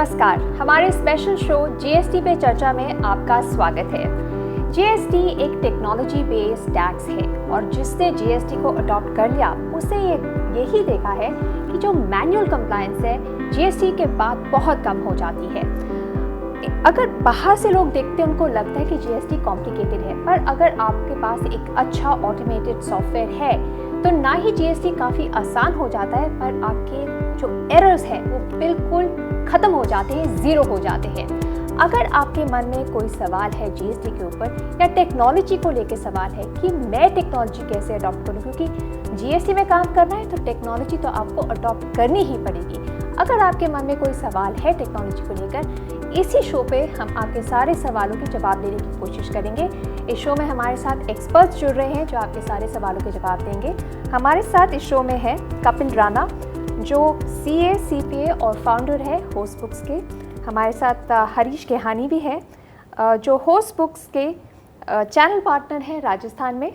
नमस्कार, हमारे special show GST पे चर्चा में आपका स्वागत है। जीएसटी एक टेक्नोलॉजी बेस्ड टैक्स है और जिसने जीएसटी को अडॉप्ट कर लिया उसे यही देखा है कि जो मैनुअल कंप्लायंस है जीएसटी के बाद बहुत कम हो जाती है। अगर बाहर से लोग देखते हैं उनको लगता है कि जीएसटी कॉम्प्लिकेटेड है, पर अगर आपके पास एक अच्छा ऑटोमेटेड सॉफ्टवेयर है तो ना ही जीएसटी काफ़ी आसान हो जाता है, पर आपके जो एरर्स हैं वो बिल्कुल ख़त्म हो जाते हैं, ज़ीरो हो जाते हैं। अगर आपके मन में कोई सवाल है जीएसटी के ऊपर या टेक्नोलॉजी को लेकर सवाल है कि मैं टेक्नोलॉजी कैसे अडॉप्ट करूं, क्योंकि जीएसटी में काम करना है तो टेक्नोलॉजी तो आपको अडॉप्ट करनी ही पड़ेगी। अगर आपके मन में कोई सवाल है टेक्नोलॉजी को लेकर, इसी शो पे हम आपके सारे सवालों के जवाब देने की कोशिश करेंगे। इस शो में हमारे साथ एक्सपर्ट्स जुड़ रहे हैं जो आपके सारे सवालों के जवाब देंगे। हमारे साथ इस शो में है कपिल राणा जो सीए, सीपीए और फाउंडर है होस्ट बुक्स के। हमारे साथ हरीश केहानी भी है जो होस्ट बुक्स के चैनल पार्टनर हैं राजस्थान में।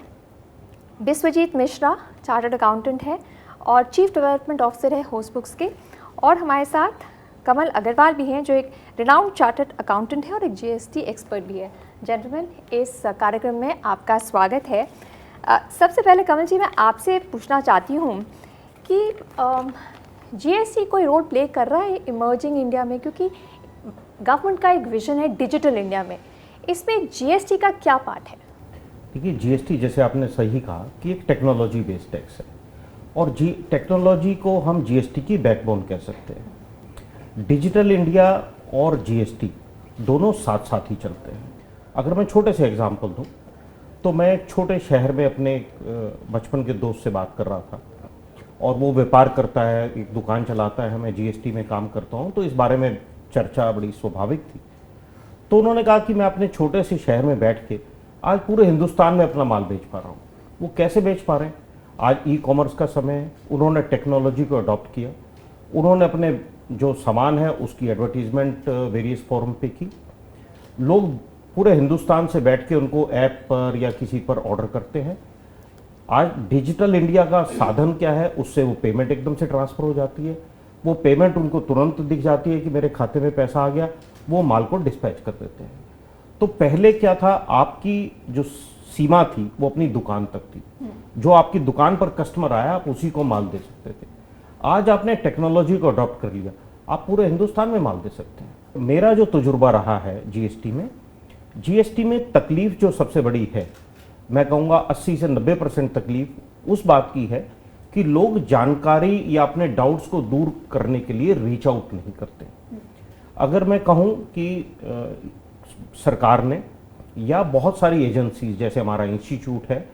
विश्वजीत मिश्रा चार्टर्ड अकाउंटेंट है और चीफ डेवलपमेंट ऑफिसर है होस्ट बुक्स के। और हमारे साथ कमल अग्रवाल भी हैं जो एक रिनाउंड चार्टर्ड अकाउंटेंट है और एक जीएसटी एक्सपर्ट भी है। जेंटलमैन, इस कार्यक्रम में आपका स्वागत है। सबसे पहले कमल जी, मैं आपसे पूछना चाहती हूँ कि जीएसटी कोई रोल प्ले कर रहा है इमर्जिंग इंडिया में, क्योंकि गवर्नमेंट का एक विजन है डिजिटल इंडिया में, इसमें जीएसटी का क्या पार्ट है? देखिए, जीएसटी जैसे आपने सही कहा कि एक टेक्नोलॉजी बेस्ड टैक्स है और टेक्नोलॉजी को हम जीएसटी की बैकबोन कह सकते हैं। डिजिटल इंडिया और जीएसटी दोनों साथ साथ ही चलते हैं। अगर मैं छोटे से एग्जांपल दूं तो मैं एक छोटे शहर में अपने बचपन के दोस्त से बात कर रहा था और वो व्यापार करता है, एक दुकान चलाता है, मैं जीएसटी में काम करता हूँ, तो इस बारे में चर्चा बड़ी स्वाभाविक थी। तो उन्होंने कहा कि मैं अपने छोटे से शहर में बैठ के आज पूरे हिंदुस्तान में अपना माल बेच पा रहा हूँ। वो कैसे बेच पा रहे हैं? आज ई कॉमर्स का समय है, उन्होंने टेक्नोलॉजी को अडॉप्ट किया, उन्होंने अपने जो सामान है उसकी एडवर्टीजमेंट वेरियस फॉर्म पे की। लोग पूरे हिंदुस्तान से बैठ के उनको ऐप पर या किसी पर ऑर्डर करते हैं। आज डिजिटल इंडिया का साधन क्या है, उससे वो पेमेंट एकदम से ट्रांसफ़र हो जाती है। वो पेमेंट उनको तुरंत दिख जाती है कि मेरे खाते में पैसा आ गया, वो माल को डिस्पैच कर देते हैं। तो पहले क्या था, आपकी जो सीमा थी वो अपनी दुकान तक थी। जो आपकी दुकान पर कस्टमर आया आप उसी को माल दे सकते थे। आज आपने टेक्नोलॉजी को अडॉप्ट कर लिया, आप पूरे हिंदुस्तान में माल दे सकते हैं। मेरा जो तजुर्बा रहा है जीएसटी में तकलीफ जो सबसे बड़ी है, मैं कहूँगा 80 से 90% तकलीफ उस बात की है कि लोग जानकारी या अपने डाउट्स को दूर करने के लिए रीच आउट नहीं करते। अगर मैं कहूँ कि सरकार ने या बहुत सारी एजेंसीज जैसे हमारा इंस्टीट्यूट है,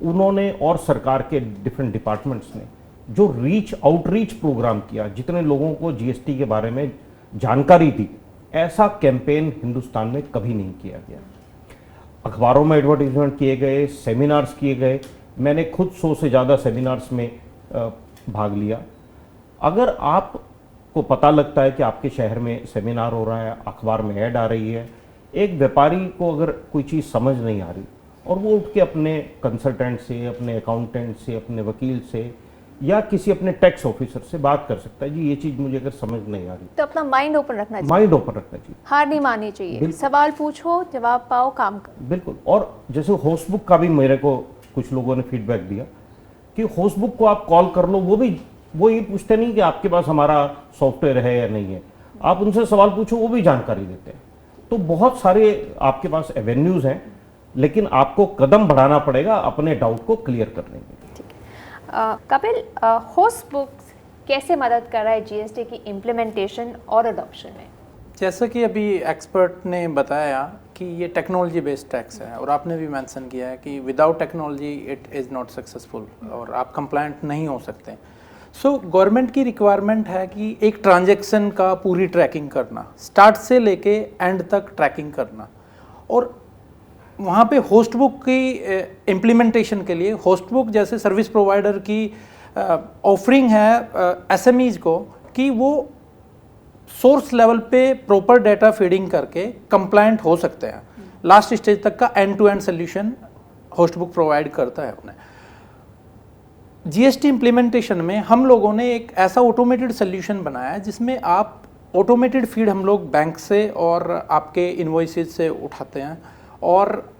उन्होंने और सरकार के डिफरेंट डिपार्टमेंट्स ने जो आउटरीच प्रोग्राम किया, जितने लोगों को जीएसटी के बारे में जानकारी दी, ऐसा कैंपेन हिंदुस्तान में कभी नहीं किया गया। अखबारों में एडवर्टीजमेंट किए गए, सेमिनार्स किए गए, मैंने खुद 100 से ज़्यादा सेमिनार्स में भाग लिया। अगर आपको पता लगता है कि आपके शहर में सेमिनार हो रहा है, अखबार में ऐड आ रही है, एक व्यापारी को अगर कोई चीज़ समझ नहीं आ रही और वो उठ के अपने कंसल्टेंट से, अपने अकाउंटेंट से, अपने वकील से या किसी अपने टैक्स ऑफिसर से बात कर सकता है, जी ये चीज़ मुझे अगर समझ नहीं आ रही, तो अपना माइंड ओपन रखना चाहिए। माइंड ओपन रखना चाहिए, हार नहीं माननी चाहिए, सवाल पूछो, जवाब पाओ, काम करो। बिल्कुल। और जैसे होस्ट बुक का भी मेरे को कुछ लोगों ने फीडबैक दिया कि होस्ट बुक को आप कॉल कर लो, वो ये पूछते नहीं कि आपके पास हमारा सॉफ्टवेयर है या नहीं है, आप उनसे सवाल पूछो, वो भी जानकारी देते हैं। तो बहुत सारे आपके पास एवेन्यूज़ हैं, लेकिन आपको कदम बढ़ाना पड़ेगा अपने डाउट को क्लियर करने में। कपिल, होस्ट बुक्स कैसे मदद कर रहा है जीएसटी की इम्प्लीमेंटेशन और अडॉप्शन में? जैसा कि अभी एक्सपर्ट ने बताया कि ये टेक्नोलॉजी बेस्ड टैक्स है और आपने भी मेंशन किया है कि without technology it is not successful और आप कंप्लायंट नहीं हो सकते। सो गवर्नमेंट की रिक्वायरमेंट है कि एक ट्रांजैक्शन का पूरी ट्रैकिंग करना, स्टार्ट से लेके एंड तक ट्रैकिंग करना, और वहाँ पे होस्ट बुक की इम्प्लीमेंटेशन के लिए होस्ट बुक जैसे सर्विस प्रोवाइडर की ऑफरिंग है एसएमईज को कि वो सोर्स लेवल पे प्रॉपर डेटा फीडिंग करके कंप्लायंट हो सकते हैं। लास्ट स्टेज तक का end to end solution Host Book provide करता है अपने। जीएसटी इम्प्लीमेंटेशन में हम लोगों ने एक ऐसा ऑटोमेटेड सोल्यूशन बनाया है जिसमें आप ऑटोमेटेड फीड हम लोग बैंक से और आपके इन्वॉइसेस से उठाते हैं, और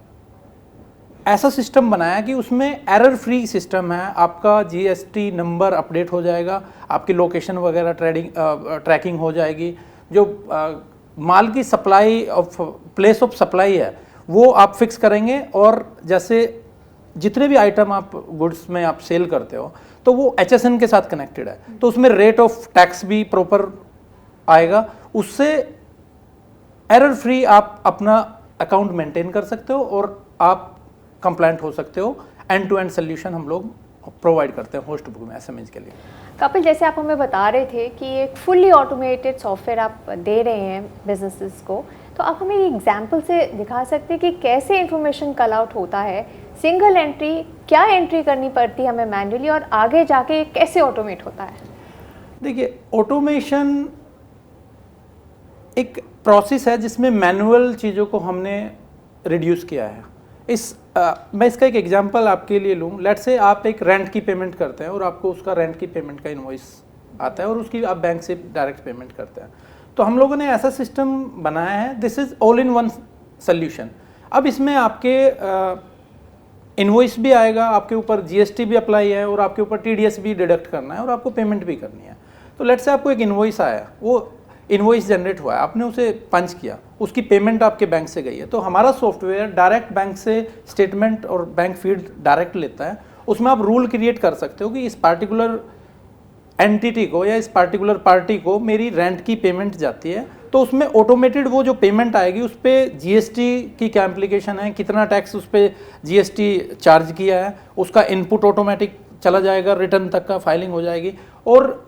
ऐसा सिस्टम बनाया कि उसमें एरर फ्री सिस्टम है। आपका जीएसटी नंबर अपडेट हो जाएगा, आपकी लोकेशन वगैरह ट्रैकिंग हो जाएगी, जो माल की supply of place of supply है वो आप फिक्स करेंगे, और जैसे जितने भी आइटम आप गुड्स में आप सेल करते हो तो वो HSN के साथ कनेक्टेड है, तो उसमें रेट ऑफ टैक्स भी प्रॉपर आएगा। उससे एरर फ्री आप अपना अकाउंट मेंटेन कर सकते हो और आप कंप्लायंट हो सकते हो। एंड टू एंड सोल्यूशन हम लोग प्रोवाइड करते हैं होस्ट बुक में SMEs के लिए। कपिल, जैसे आप हमें बता रहे थे कि एक फुल्ली ऑटोमेटेड सॉफ्टवेयर आप दे रहे हैं बिजनेसेस को, तो आप हमें एग्जांपल से दिखा सकते हैं कि कैसे इंफॉर्मेशन कल आउट होता है, सिंगल एंट्री क्या एंट्री करनी पड़ती है हमें मैन्युअली, और आगे जाके कैसे ऑटोमेट होता है? देखिए, ऑटोमेशन एक प्रोसेस है जिसमें मैनुअल चीज़ों को हमने रिड्यूस किया है। मैं इसका एक एग्जांपल आपके लिए लूँ। लेट्स से आप एक रेंट की पेमेंट करते हैं और आपको उसका रेंट की पेमेंट का इनवॉइस आता है और उसकी आप बैंक से डायरेक्ट पेमेंट करते हैं। तो हम लोगों ने ऐसा सिस्टम बनाया है, this is all in one solution. अब इसमें आपके इनवॉइस भी आएगा, आपके ऊपर जीएसटी भी अप्लाई है और आपके ऊपर टीडीएस भी डिडक्ट करना है और आपको पेमेंट भी करनी है। तो लेट्स से आपको एक इनवॉइस आया, वो इनवॉइस जनरेट हुआ है, आपने उसे पंच किया, उसकी पेमेंट आपके बैंक से गई है, तो हमारा सॉफ्टवेयर डायरेक्ट बैंक से स्टेटमेंट और बैंक फीड डायरेक्ट लेता है। उसमें आप रूल क्रिएट कर सकते हो कि इस पार्टिकुलर एंटिटी को या इस पार्टिकुलर पार्टी को मेरी रेंट की पेमेंट जाती है, तो उसमें ऑटोमेटेड वो जो पेमेंट आएगी उस पर जीएसटी की क्या इम्प्लीकेशन है, कितना टैक्स उस पर जीएसटी चार्ज किया है, उसका इनपुट ऑटोमेटिक चला जाएगा, रिटर्न तक का फाइलिंग हो जाएगी, और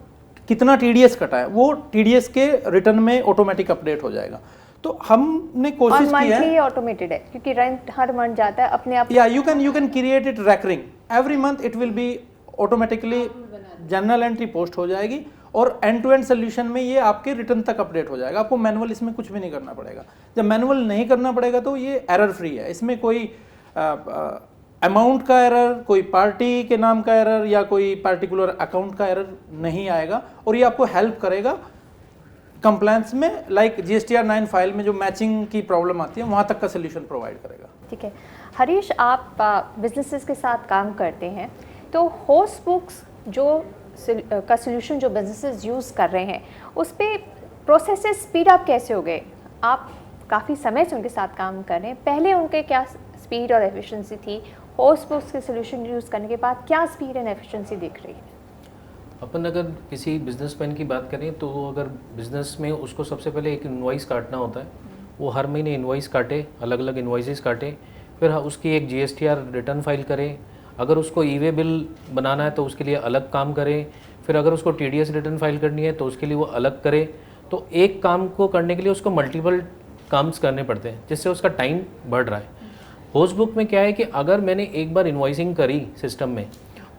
कितना टीडीएस कटा है वो टीडीएस के रिटर्न में ऑटोमेटिक अपडेट हो जाएगा। तो हमने कोशिश की है, ये ऑटोमेटेड है क्योंकि रेंट हर मंथ जाता है अपने आप। या you can create it recurring every month, it will be automatically general entry post हो जाएगी, और एंड टू एंड सोल्यूशन में ये आपके रिटर्न तक अपडेट हो जाएगा। आपको मैनुअल इसमें कुछ भी नहीं करना पड़ेगा। जब मैनुअल नहीं करना पड़ेगा तो ये एरर फ्री है, इसमें कोई अमाउंट का एरर, कोई पार्टी के नाम का एरर या कोई पार्टिकुलर अकाउंट का एरर नहीं आएगा, और ये आपको हेल्प करेगा कंप्लायंस में। लाइक GSTR 9 फाइल में जो मैचिंग की प्रॉब्लम आती है वहाँ तक का सोल्यूशन प्रोवाइड करेगा। ठीक है हरीश, आप बिजनेसेस के साथ काम करते हैं, तो होस्ट बुक्स का सोल्यूशन जो बिजनेसेस यूज़ कर रहे हैं उस पर प्रोसेस स्पीड अप कैसे हो गए? आप काफ़ी समय से उनके साथ काम कर रहे हैं, पहले उनके क्या स्पीड और एफिशिएंसी थी, होस्ट बुक्स के सोल्यूशन यूज़ करने के बाद क्या स्पीड एंड एफिशिएंसी दिख रही है? अपन अगर किसी बिजनेसमैन की बात करें तो अगर बिजनेस में उसको सबसे पहले एक इनवॉइस काटना होता है, वो हर महीने इनवॉइस काटे, अलग अलग इनवॉइसेस काटे, फिर उसकी एक GSTR रिटर्न फाइल करे, अगर उसको ई-वे बिल बनाना है तो उसके लिए अलग काम करे, फिर अगर उसको TDS रिटर्न फाइल करनी है तो उसके लिए वो अलग करे। तो एक काम को करने के लिए उसको मल्टीपल काम्स करने पड़ते हैं, जिससे उसका टाइम बढ़ रहा है। होस्ट बुक में क्या है कि अगर मैंने एक बार इन्वॉइसिंग करी सिस्टम में,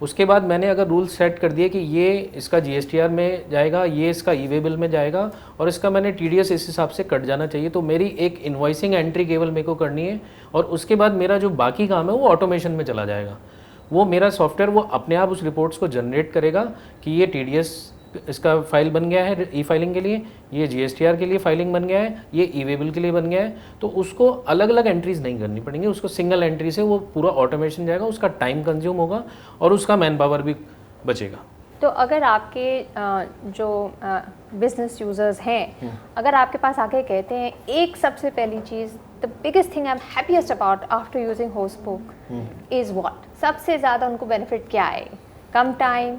उसके बाद मैंने अगर रूल सेट कर दिए कि ये इसका GSTR में जाएगा, ये इसका ई-वे बिल में जाएगा और इसका मैंने TDS इस हिसाब से कट जाना चाहिए, तो मेरी एक इन्वॉइसिंग एंट्री केवल मेरे को करनी है, और उसके बाद मेरा जो बाकी काम है वो ऑटोमेशन में चला जाएगा। वो मेरा सॉफ्टवेयर वो अपने आप उस रिपोर्ट्स को जनरेट करेगा कि ये TDS इसका फाइल बन गया है ई फाइलिंग के लिए, ये GSTR के लिए फाइलिंग बन गया है, ये ई-वे बिल के लिए बन गया है, तो उसको अलग अलग एंट्रीज नहीं करनी पड़ेंगी, उसको सिंगल एंट्री से वो पूरा ऑटोमेशन जाएगा, उसका टाइम कंज्यूम होगा और उसका मैन पावर भी बचेगा। तो अगर आपके जो बिजनेस यूजर्स हैं, अगर आपके पास आके कहते हैं एक सबसे पहली चीज़, the biggest thing I am happiest about after using host book is what, सबसे ज़्यादा उनको बेनिफिट क्या है? कम टाइम,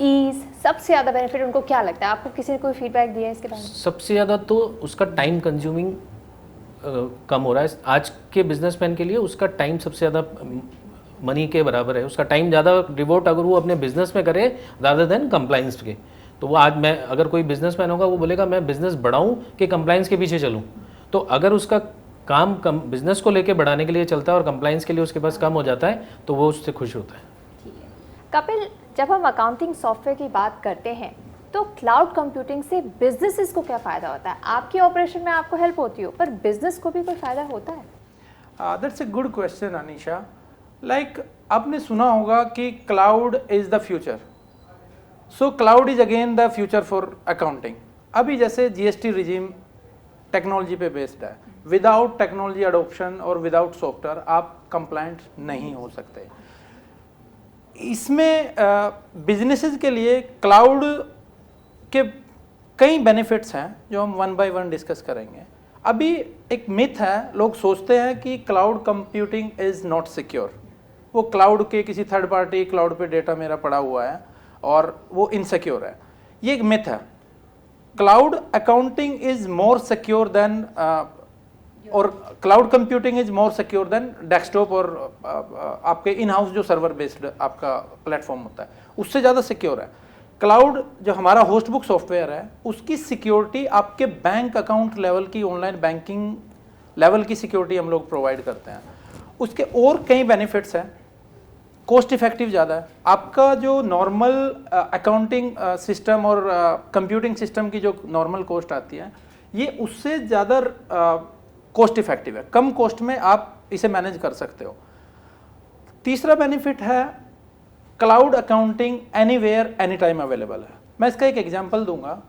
ईज, सबसे ज़्यादा बेनिफिट उनको क्या लगता है? आपको किसी ने कोई फीडबैक दिया है इसके बारे में? सबसे ज़्यादा तो उसका टाइम कंज्यूमिंग कम हो रहा है। आज के बिजनेसमैन के लिए उसका टाइम सबसे ज़्यादा मनी के बराबर है, उसका टाइम ज़्यादा डिवोट अगर वो अपने बिजनेस में करे रादर देन कंप्लाइंस के। तो वो आज मैं अगर कोई बिजनेसमैन होगा वो बोलेगा मैं बिजनेस बढ़ाऊँ कि कंप्लाइंस के पीछे चलूँ। तो अगर उसका काम बिजनेस को लेके बढ़ाने के लिए चलता है और कंप्लाइंस के लिए उसके पास कम हो जाता है तो वो उससे खुश होता है। ठीक है कपिल, जब हम अकाउंटिंग सॉफ्टवेयर की बात करते हैं तो क्लाउड कंप्यूटिंग से बिजनेसेस को क्या फ़ायदा होता है? आपकी ऑपरेशन में आपको हेल्प होती हो, पर बिजनेस को भी कोई फ़ायदा होता है? That's a good question Anisha. Like आपने सुना होगा कि cloud is the future, so cloud is again the future for accounting. अभी जैसे जीएसटी रिजीम टेक्नोलॉजी पे बेस्ड है, विदाउट टेक्नोलॉजी अडोप्शन और विदाउट सॉफ्टवेयर आप कंप्लायंट नहीं हो सकते। इसमें बिजनेसेस के लिए क्लाउड के कई बेनिफिट्स हैं जो हम वन बाय वन डिस्कस करेंगे। अभी एक मिथ है, लोग सोचते हैं कि cloud computing is not secure, वो क्लाउड के किसी थर्ड पार्टी क्लाउड पे डेटा मेरा पड़ा हुआ है और वो इनसिक्योर है। ये एक मिथ है। Cloud accounting is more secure than और cloud computing is more secure than desktop और आपके इन हाउस जो सर्वर बेस्ड आपका प्लेटफॉर्म होता है उससे ज़्यादा सिक्योर है। क्लाउड जो हमारा होस्ट बुक सॉफ्टवेयर है उसकी सिक्योरिटी आपके बैंक अकाउंट लेवल की, ऑनलाइन बैंकिंग लेवल की सिक्योरिटी हम लोग प्रोवाइड करते हैं। उसके और कई बेनिफिट्स हैं, कॉस्ट इफेक्टिव ज़्यादा है। आपका जो नॉर्मल अकाउंटिंग सिस्टम और कंप्यूटिंग सिस्टम की जो नॉर्मल कॉस्ट आती है ये उससे ज़्यादा कॉस्ट इफेक्टिव है, कम कॉस्ट में आप इसे मैनेज कर सकते हो। तीसरा बेनिफिट है cloud accounting anywhere any time available है। मैं इसका एक एग्जांपल दूंगा।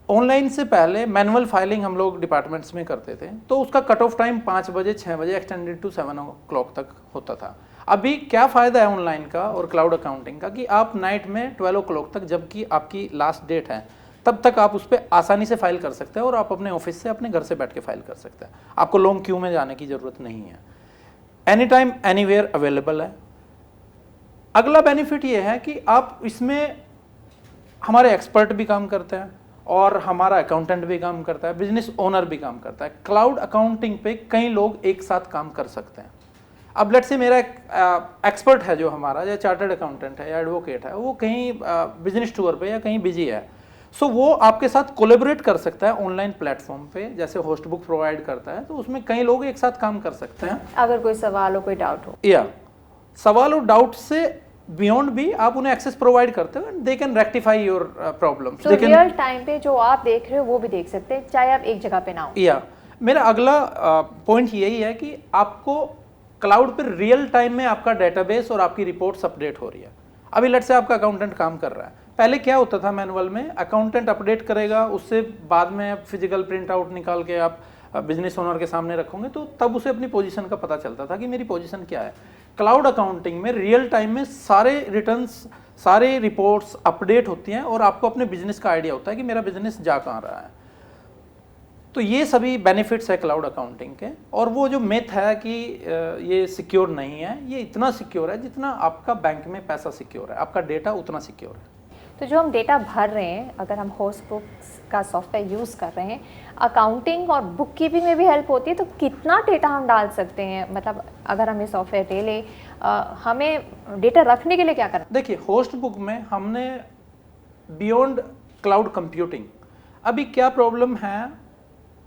ऑनलाइन से पहले मैनुअल फाइलिंग हम लोग डिपार्टमेंट्स में करते थे तो उसका कट ऑफ टाइम 5 बजे 6 बजे एक्सटेंडेड टू 7 o'clock तक होता था। अभी क्या फ़ायदा है ऑनलाइन का और क्लाउड अकाउंटिंग का कि आप नाइट में 12 o'clock तक, जबकि आपकी लास्ट डेट है, तब तक आप उस पर आसानी से फाइल कर सकते हैं और आप अपने ऑफिस से अपने घर से बैठ के फाइल कर सकते हैं। आपको लॉन्ग क्यू में जाने की ज़रूरत नहीं है। एनी टाइम एनीवेयर अवेलेबल है। अगला बेनिफिट ये है कि आप इसमें हमारे एक्सपर्ट भी काम करते हैं और हमारा अकाउंटेंट भी काम करता है, बिजनेस ओनर भी काम करता है। क्लाउड अकाउंटिंग पे कई लोग एक साथ काम कर सकते हैं। अब लेट्स से मेरा एक्सपर्ट है जो हमारा, या चार्टर्ड अकाउंटेंट है या एडवोकेट है, वो कहीं बिजनेस टूर पे या कहीं बिजी है, सो वो आपके साथ कोलेबोरेट कर सकता है ऑनलाइन प्लेटफॉर्म पे, जैसे होस्ट बुक प्रोवाइड करता है, तो उसमें कई लोग एक साथ काम कर सकते हैं। अगर कोई सवाल हो, कोई डाउट हो, या सवाल और डाउट से बियॉन्ड भी आप उन्हें एक्सेस प्रोवाइड करते हो, they can rectify your problems. तो रियल टाइम पे जो आप देख रहे हो वो भी देख सकते हैं, चाहे आप एक जगह पे ना हो। या मेरा अगला पॉइंट यही है कि आपको क्लाउड पर रियल टाइम में आपका डेटाबेस और आपकी रिपोर्ट्स अपडेट हो रही है। अभी लेट्स से आपका अकाउंटेंट काम कर रहा है, पहले क्या होता था मैनुअल में, अकाउंटेंट अपडेट करेगा, उससे बाद में फिजिकल प्रिंट आउट निकाल के आप बिजनेस ओनर के सामने रखोगे तो तब उसे अपनी पोजीशन का पता चलता था कि मेरी पोजीशन क्या है। क्लाउड अकाउंटिंग में रियल टाइम में सारे रिटर्न्स, सारे रिपोर्ट्स अपडेट होती हैं और आपको अपने बिजनेस का आइडिया होता है कि मेरा बिजनेस जा कहाँ रहा है। तो ये सभी बेनिफिट्स है क्लाउड अकाउंटिंग के। और वो जो मिथ है कि ये सिक्योर नहीं है, ये इतना सिक्योर है जितना आपका बैंक में पैसा सिक्योर है, आपका डेटा उतना सिक्योर है। तो जो हम डेटा भर रहे हैं, अगर हम होस्ट बुक्स का सॉफ्टवेयर यूज़ कर रहे हैं, अकाउंटिंग और बुक कीपिंग में भी हेल्प होती है, तो कितना डेटा हम डाल सकते हैं? मतलब अगर हम ये सॉफ्टवेयर ले लें, हमें डेटा रखने के लिए क्या करना? देखिए, होस्ट बुक में हमने बियॉन्ड क्लाउड कंप्यूटिंग, अभी क्या प्रॉब्लम है,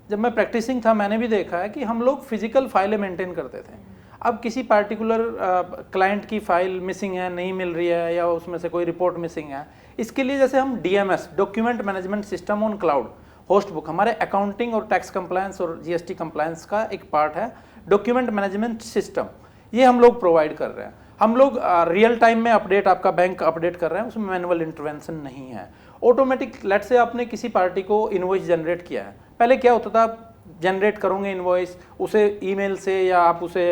जब मैं प्रैक्टिसिंग था मैंने भी देखा है कि हम लोग फिजिकल फाइलें मेंटेन करते थे। अब किसी पार्टिकुलर क्लाइंट की फाइल मिसिंग है, नहीं मिल रही है, या उसमें से कोई रिपोर्ट मिसिंग है, इसके लिए जैसे हम DMS, document management system on cloud, host book हमारे अकाउंटिंग और टैक्स कंप्लायंस और GST कंप्लायंस का एक पार्ट है, डॉक्यूमेंट मैनेजमेंट सिस्टम, ये हम लोग प्रोवाइड कर रहे हैं। हम लोग रियल टाइम में अपडेट, आपका बैंक अपडेट कर रहे हैं, उसमें मैनुअल इंटरवेंशन नहीं है, ऑटोमेटिक। लेट्स से आपने किसी पार्टी को इनवॉइस जनरेट किया है, पहले क्या होता था, जनरेट करोगे इनवॉइस, उसे ईमेल से या आप उसे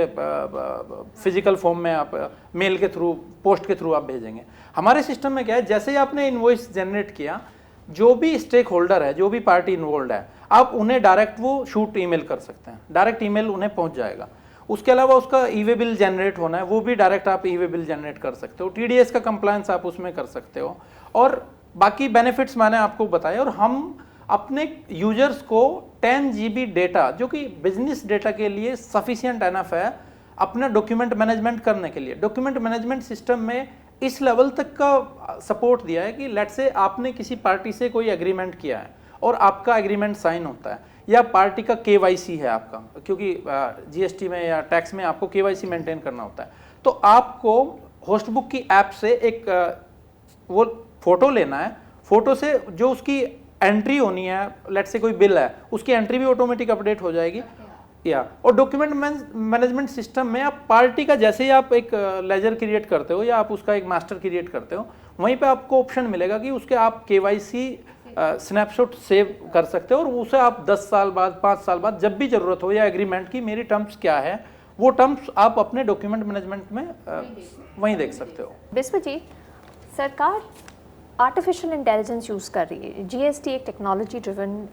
फिजिकल फॉर्म में आप मेल के थ्रू, पोस्ट के थ्रू आप भेजेंगे। हमारे सिस्टम में क्या है, जैसे ही आपने इनवॉइस जनरेट किया, जो भी स्टेक होल्डर है, जो भी पार्टी इन्वॉल्व है, आप उन्हें डायरेक्ट वो शूट ईमेल कर सकते हैं, डायरेक्ट ईमेल उन्हें पहुंच जाएगा। उसके अलावा उसका ई-वे बिल जनरेट होना है, वो भी डायरेक्ट आप ई-वे बिल जनरेट कर सकते हो, TDS का कंप्लायंस आप उसमें कर सकते हो, और बाकी बेनिफिट्स मैंने आपको बताए। और हम अपने यूजर्स को 10 GB डेटा, जो कि बिजनेस डेटा के लिए सफिशिएंट एनफ है, अपना डॉक्यूमेंट मैनेजमेंट करने के लिए, डॉक्यूमेंट मैनेजमेंट सिस्टम में इस लेवल तक का सपोर्ट दिया है कि लेट्स से आपने किसी पार्टी से कोई एग्रीमेंट किया है और आपका एग्रीमेंट साइन होता है, या पार्टी का KYC है आपका, क्योंकि GST में या टैक्स में आपको KYC मेंटेन करना होता है, तो आपको होस्ट बुक की ऐप से एक वो फोटो लेना है, फोटो से जो उसकी एंट्री होनी है, लेट्स से कोई बिल है, उसकी एंट्री भी ऑटोमेटिक अपडेट हो जाएगी। या और डॉक्यूमेंट मैनेजमेंट सिस्टम में आप पार्टी का, जैसे ही आप एक लेजर क्रिएट करते हो या आप उसका एक मास्टर क्रिएट करते हो, वहीं पे आपको ऑप्शन मिलेगा कि उसके आप KYC स्नैपशॉट सेव कर सकते हो और उसे आप 10 साल बाद 5 साल बाद जब भी ज़रूरत हो या एग्रीमेंट की मेरी टर्म्स क्या है वो टर्म्स आप अपने डॉक्यूमेंट मैनेजमेंट में वहीं देख सकते हो। बिस्वजीत, सरकार आर्टिफिशियल इंटेलिजेंस यूज़ कर रही है। जीएसटी एक टेक्नोलॉजी ड्रिवन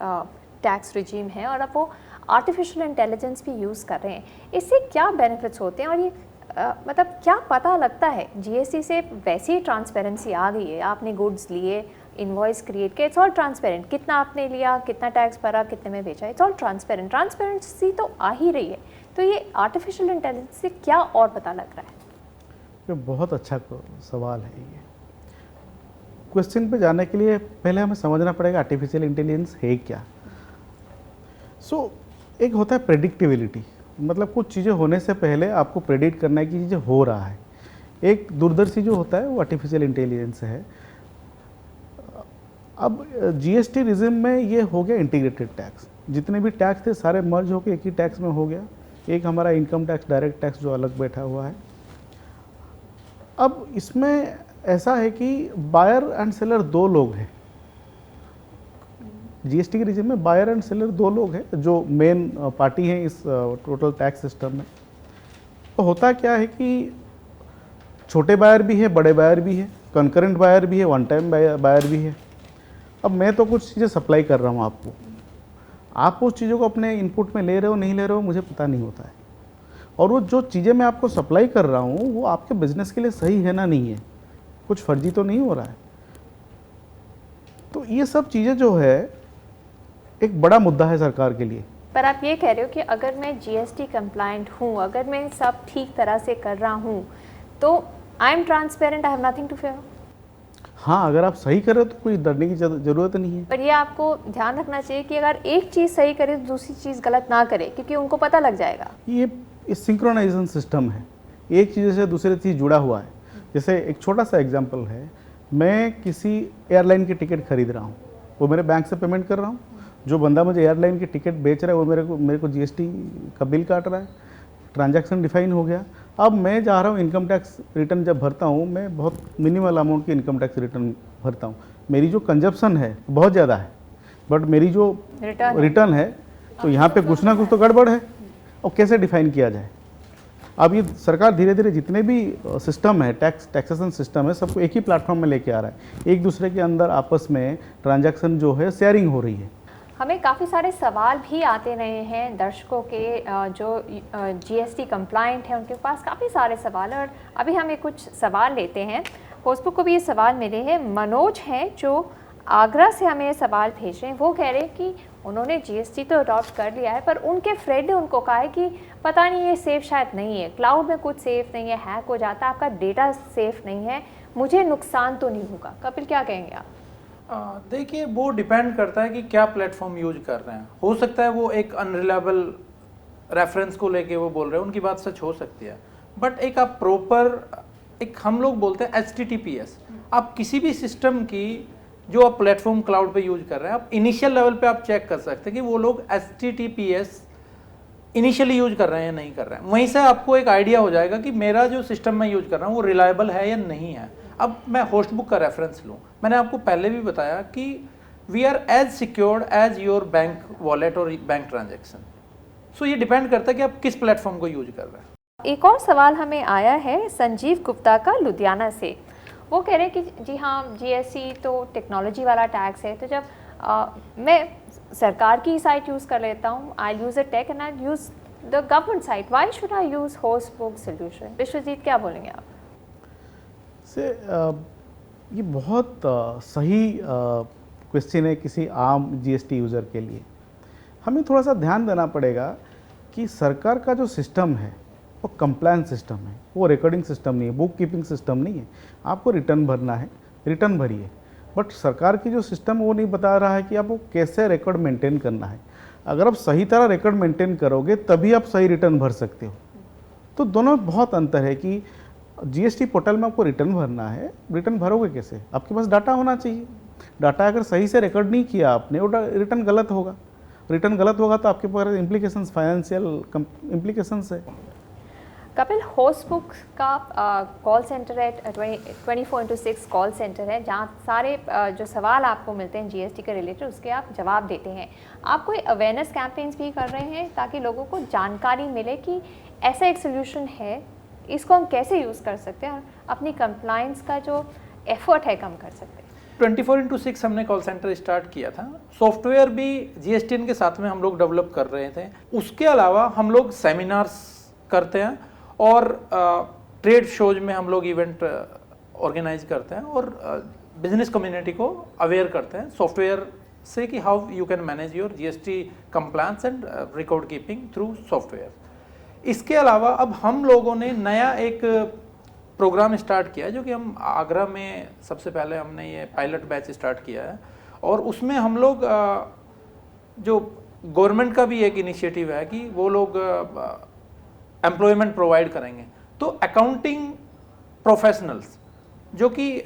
टैक्स रिजीम है और अब वो आर्टिफिशियल इंटेलिजेंस भी यूज़ कर रहे हैं। इससे क्या बेनिफिट्स होते हैं और ये मतलब क्या पता लगता है? जीएसटी से वैसे ही ट्रांसपेरेंसी आ गई है, आपने गुड्स लिए, इनवॉइस क्रिएट किया, इट्स ऑल ट्रांसपेरेंट, कितना आपने लिया, कितना टैक्स भरा, कितने में बेचा, इट्स ऑल ट्रांसपेरेंट। ट्रांसपेरेंसी तो आ ही रही है, तो ये आर्टिफिशियल इंटेलिजेंस से क्या और पता लग रहा है? ये बहुत अच्छा सवाल है। ये क्वेश्चन पे जाने के लिए पहले हमें समझना पड़ेगा आर्टिफिशियल इंटेलिजेंस है क्या। एक होता है प्रेडिक्टिबिलिटी, मतलब कुछ चीज़ें होने से पहले आपको प्रेडिक्ट करना है कि चीज़ें हो रहा है। एक दूरदर्शी जो होता है वो आर्टिफिशियल इंटेलिजेंस है। अब जीएसटी रिजिम में ये हो गया इंटीग्रेटेड टैक्स, जितने भी टैक्स थे सारे मर्ज होकर एक ही टैक्स में हो गया। एक हमारा इनकम टैक्स, डायरेक्ट टैक्स जो अलग बैठा हुआ है। अब इसमें ऐसा है कि बायर एंड सेलर दो लोग हैं। जीएसटी के रिजिम में बायर एंड सेलर दो लोग हैं जो मेन पार्टी हैं इस टोटल टैक्स सिस्टम में। तो होता क्या है कि छोटे बायर भी है, बड़े बायर भी है, कंकरेंट बायर भी है, वन टाइम बायर भी है। अब मैं तो कुछ चीज़ें सप्लाई कर रहा हूँ आपको, आप उस चीज़ों को अपने इनपुट में ले रहे हो नहीं ले रहे हो मुझे पता नहीं होता है। और वो जो चीज़ें मैं आपको सप्लाई कर रहा हूँ वो आपके बिजनेस के लिए सही है ना नहीं है, कुछ फर्जी तो नहीं हो रहा है। तो ये सब चीज़ें जो है एक बड़ा मुद्दा है सरकार के लिए। पर आप ये कह रहे हो कि अगर मैं जीएसटी कंप्लायंट हूँ, अगर मैं सब ठीक तरह से कर रहा हूँ तो I am transparent, I have nothing to fear. हाँ, अगर आप सही कर रहे हो तो कोई डरने की ज़रूरत नहीं है। पर ये आपको ध्यान रखना चाहिए कि अगर एक चीज़ सही करे तो दूसरी चीज़ गलत ना करे, क्योंकि उनको पता लग जाएगा। ये सिंक्रोनाइजेशन सिस्टम है, एक चीज़ से दूसरी चीज़ जुड़ा हुआ है। जैसे एक छोटा सा एग्जांपल है, मैं किसी एयरलाइन की टिकट खरीद रहा हूँ, वो मेरे बैंक से पेमेंट कर रहा हूँ, जो बंदा मुझे एयरलाइन की टिकट बेच रहा है वो मेरे को जीएसटी का बिल काट रहा है, ट्रांजैक्शन डिफाइन हो गया। अब मैं जा रहा हूँ इनकम टैक्स रिटर्न जब भरता हूँ, मैं बहुत मिनिमल अमाउंट की इनकम टैक्स रिटर्न भरता हूँ। मेरी जो कंजप्शन है बहुत ज़्यादा है, बट मेरी जो रिटर्न है तो यहाँ पे कुछ ना कुछ तो गड़बड़ है। और कैसे डिफाइन किया जाए? अब ये सरकार धीरे धीरे जितने भी सिस्टम है, टैक्सेशन सिस्टम है, सबको एक ही प्लेटफॉर्म में लेके आ रहा है। एक दूसरे के अंदर आपस में ट्रांजैक्शन जो है शेयरिंग हो रही है। हमें काफ़ी सारे सवाल भी आते रहे हैं दर्शकों के, जो जीएसटी कंप्लायंट हैं उनके पास काफ़ी सारे सवाल हैं और अभी हम एक कुछ सवाल लेते हैं। फेसबुक को भी ये सवाल मिले हैं। मनोज हैं जो आगरा से हमें ये सवाल भेज रहे हैं। वो कह रहे हैं कि उन्होंने जीएसटी तो अडॉप्ट कर लिया है, पर उनके फ्रेंड ने उनको कहा है कि पता नहीं ये सेफ़ शायद नहीं है, क्लाउड में कुछ सेफ़ नहीं है, हैक हो जाता है, आपका डेटा सेफ़ नहीं है, मुझे नुकसान तो नहीं होगा। कपिल, क्या कहेंगे आप? देखिए, वो डिपेंड करता है कि क्या प्लेटफॉर्म यूज कर रहे हैं। हो सकता है वो एक अनरिलायबल रेफरेंस को लेके वो बोल रहे हैं, उनकी बात सच हो सकती है, बट एक आप प्रॉपर, एक हम लोग बोलते हैं HTTPS, आप किसी भी सिस्टम की जो आप प्लेटफॉर्म क्लाउड पे यूज कर रहे हैं, आप इनिशियल लेवल पे आप चेक कर सकते हैं कि वो लोग HTTPS इनिशियली यूज कर रहे हैं या नहीं कर रहे हैं। वहीं से आपको एक आइडिया हो जाएगा कि मेरा जो सिस्टम मैं यूज कर रहा हूँ वो रिलायबल है या नहीं है। अब मैं होस्टबुक का रेफरेंस लूँ, मैंने आपको पहले भी बताया कि we are as secured as your bank wallet और बैंक ट्रांजेक्शन। सो ये डिपेंड करता है कि आप किस प्लेटफॉर्म को यूज कर रहे हैं। एक और सवाल हमें आया है संजीव गुप्ता का लुधियाना से। वो कह रहे हैं कि जी हाँ, जीएसटी तो टेक्नोलॉजी वाला टैक्स है, तो जब मैं सरकार की साइट यूज़ कर लेता हूँ, I use a tech and I use the government site, why should I use HostBook solution? Vishwajeet, क्या बोलेंगे आप? ये बहुत सही क्वेश्चन है किसी आम जीएसटी यूज़र के लिए। हमें थोड़ा सा ध्यान देना पड़ेगा कि सरकार का जो सिस्टम है वो कंप्लायंस सिस्टम है, वो रिकॉर्डिंग सिस्टम नहीं है, बुक कीपिंग सिस्टम नहीं है। आपको रिटर्न भरना है, रिटर्न भरिए, बट सरकार की जो सिस्टम वो नहीं बता रहा है कि आपको कैसे रिकॉर्ड मेंटेन करना है। अगर आप सही तरह रिकॉर्ड मेंटेन करोगे तभी आप सही रिटर्न भर सकते हो। तो दोनों में बहुत अंतर है कि जीएसटी पोर्टल में आपको रिटर्न भरना है, रिटर्न भरोगे कैसे? आपके पास डाटा होना चाहिए। डाटा अगर सही से रिकॉर्ड नहीं किया आपने, वो रिटर्न गलत होगा। रिटर्न गलत होगा तो आपके पास इम्प्लीकेशंस, फाइनेंशियल इम्प्लीकेशंस है। कपिल, होस्टबुक का कॉल सेंटर है, 24/6 कॉल सेंटर है, जहाँ सारे जो सवाल आपको मिलते हैं जीएसटी के रिलेटेड उसके आप जवाब देते हैं। आप कोई अवेयरनेस कैंपेन्स भी कर रहे हैं ताकि लोगों को जानकारी मिले कि ऐसा एक सोल्यूशन है, इसको हम कैसे यूज़ कर सकते हैं और अपनी कंप्लाइंस का जो एफर्ट है कम कर सकते हैं? 24/6 हमने कॉल सेंटर स्टार्ट किया था। सॉफ्टवेयर भी जीएसटीएन के साथ में हम लोग डेवलप कर रहे थे। उसके अलावा हम लोग सेमिनार्स करते हैं और ट्रेड शोज में हम लोग इवेंट ऑर्गेनाइज करते हैं और बिजनेस कम्युनिटी को अवेयर करते हैं सॉफ्टवेयर से कि how you can manage your GST compliance and record keeping through software. इसके अलावा अब हम लोगों ने नया एक प्रोग्राम स्टार्ट किया है, जो कि हम आगरा में सबसे पहले हमने ये पायलट बैच स्टार्ट किया है और उसमें हम लोग जो गवर्नमेंट का भी एक इनिशिएटिव है कि वो लोग एम्प्लॉयमेंट प्रोवाइड करेंगे। तो अकाउंटिंग प्रोफेशनल्स जो कि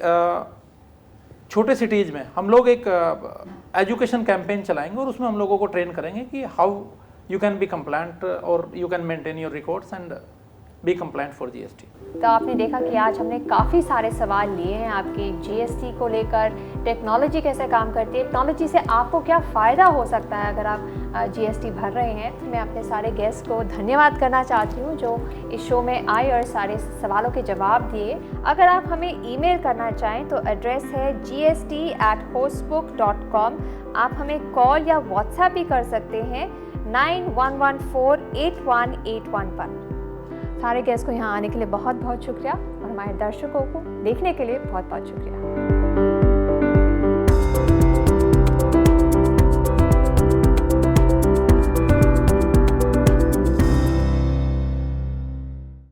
छोटे सिटीज़ में हम लोग एक एजुकेशन कैंपेन चलाएंगे और उसमें हम लोगों को ट्रेन करेंगे कि how you can be compliant और you can maintain your records and be compliant for GST. तो आपने देखा कि आज हमने काफ़ी सारे सवाल लिए हैं आपके जीएसटी को लेकर, टेक्नोलॉजी कैसे काम करती है, टेक्नोलॉजी से आपको क्या फ़ायदा हो सकता है अगर आप जीएसटी भर रहे हैं। तो मैं अपने सारे गेस्ट को धन्यवाद करना चाहती हूँ जो इस शो में आए और सारे सवालों के जवाब दिए। अगर आप हमें ईमेल करना चाहें तो एड्रेस है gst@hostbook.com। आप हमें कॉल या व्हाट्सएप भी कर सकते हैं 91148181 पर। सारे गेस्ट को यहाँ आने के लिए बहुत बहुत शुक्रिया और हमारे दर्शकों को देखने के लिए बहुत बहुत शुक्रिया।